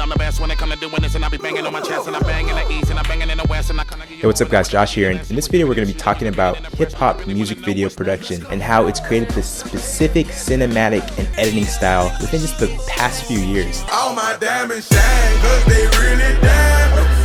I'm the best when it come to doing this, and I be banging on my chest, and I bang in the east, and I banging in the west, and I kinda. Hey, what's up guys, Josh here, and in this video we're going to be talking about hip-hop music video production and how it's created this specific cinematic and editing style within just the past few years. All my diamonds shine, 'cause they really diamonds.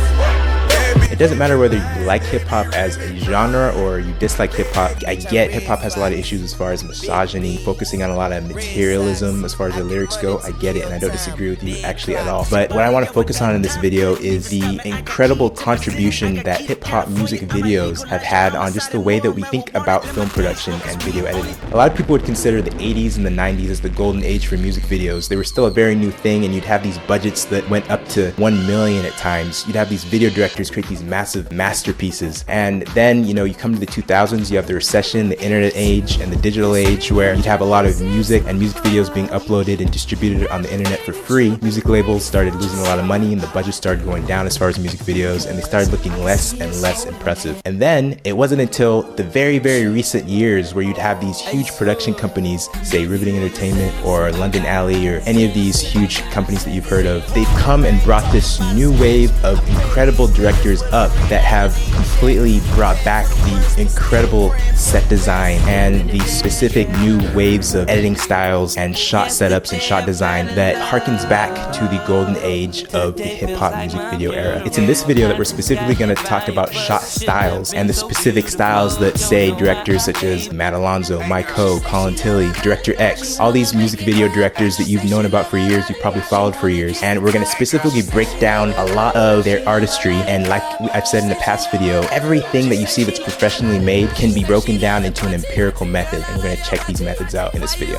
It doesn't matter whether you like hip-hop as a genre or you dislike hip-hop. I get hip-hop has a lot of issues as far as misogyny, focusing on a lot of materialism as far as the lyrics go. I get it, and I don't disagree with you actually at all. But what I want to focus on in this video is the incredible contribution that hip-hop music videos have had on just the way that we think about film production and video editing. A lot of people would consider the 80s and the 90s as the golden age for music videos. They were still a very new thing, and you'd have these budgets that went up to 1 million at times. You'd have these video directors create these massive masterpieces, and then you come to the 2000s, you have the recession, the internet age, and the digital age, where you'd have a lot of music and music videos being uploaded and distributed on the internet for free. Music labels started losing a lot of money, and the budget started going down as far as music videos, and they started looking less and less impressive. And then it wasn't until the very recent years where you'd have these huge production companies, say Riveting Entertainment or London Alley or any of these huge companies that you've heard of. They've come and brought this new wave of incredible directors up that have completely brought back the incredible set design and the specific new waves of editing styles and shot setups and shot design that harkens back to the golden age of the hip-hop music video era. It's in this video that we're specifically going to talk about shot styles and the specific styles that, say, directors such as Matt Alonzo, Mike Ho, Colin Tilley, Director X, all these music video directors that you've known about for years, you've probably followed for years, and we're going to specifically break down a lot of their artistry. And like I've said in the past video, everything that you see that's professionally made can be broken down into an empirical method, and we're going to check these methods out in this video.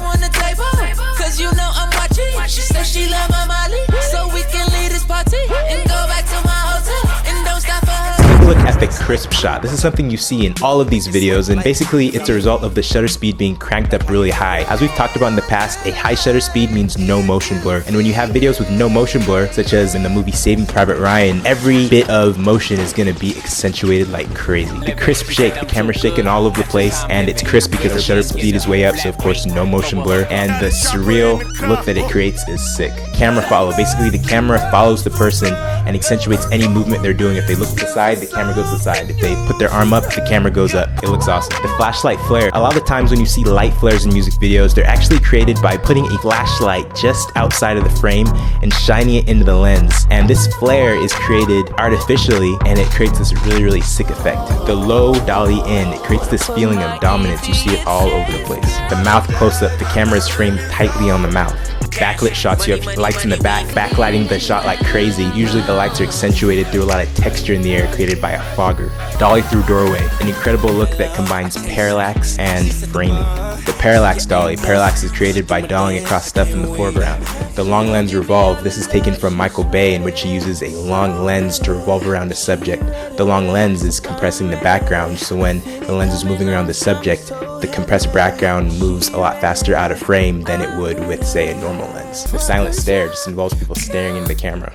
Look at the crisp shot. This is something you see in all of these videos, and basically it's a result of the shutter speed being cranked up really high. As we've talked about in the past, a high shutter speed means no motion blur, and when you have videos with no motion blur, such as in the movie Saving Private Ryan, every bit of motion is going to be accentuated like crazy. The crisp shake, the camera shaking all over the place, and it's crisp because the shutter speed is way up, so of course no motion blur, and the surreal look that it creates is sick. Camera follow, basically the camera follows the person and accentuates any movement they're doing. If they look to the side, the camera goes to the side. If they put their arm up, the camera goes up. It looks awesome. The flashlight flare. A lot of the times when you see light flares in music videos, they're actually created by putting a flashlight just outside of the frame and shining it into the lens. And this flare is created artificially, and it creates this really sick effect. The low dolly in, it creates this feeling of dominance. You see it all over the place. The mouth close-up, the camera is framed tightly on the mouth. Backlit shots, you have lights in the back, backlighting the shot like crazy. Usually the lights are accentuated through a lot of texture in the air created by a fogger. Dolly through doorway, an incredible look that combines parallax and framing. The parallax dolly. Parallax is created by dollying across stuff in the foreground. The long lens revolve. This is taken from Michael Bay, in which he uses a long lens to revolve around a subject. The long lens is compressing the background, so when the lens is moving around the subject, the compressed background moves a lot faster out of frame than it would with, say, a normal lens. The silent stare just involves people staring into the camera.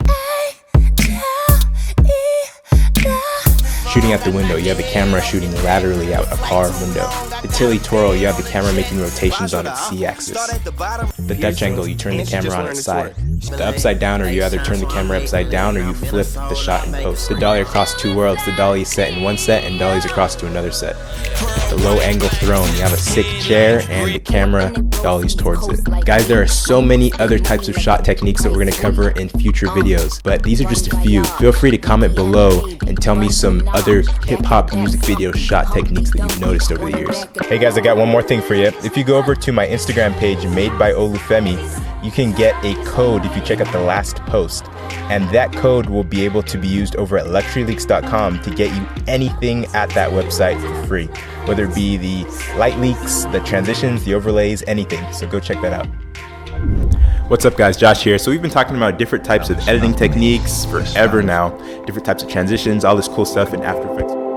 Shooting out the window, you have the camera shooting laterally out a car window. The Tilly twirl, you have the camera making rotations on its Z-axis. The Dutch angle, you turn the camera on its side. The upside downer, you either turn the camera upside down or you flip the shot in post. The dolly across two worlds, the dolly is set in one set and dollies across to another set. The low angle throne, you have a sick chair and the camera dollies towards it. Guys, there are so many other types of shot techniques that we're going to cover in future videos, but these are just a few. Feel free to comment below and tell me some other hip-hop music video shot techniques that you've noticed over the years. Hey guys, I got one more thing for you. If you go over to my Instagram page, Made by Olufemi, you can get a code if you check out the last post, and that code will be able to be used over at luxuryleaks.com to get you anything at that website for free, whether it be the light leaks, the transitions, the overlays, anything. So go check that out. What's up guys, Josh here. So we've been talking about different types of editing techniques forever now, different types of transitions, all this cool stuff in After Effects.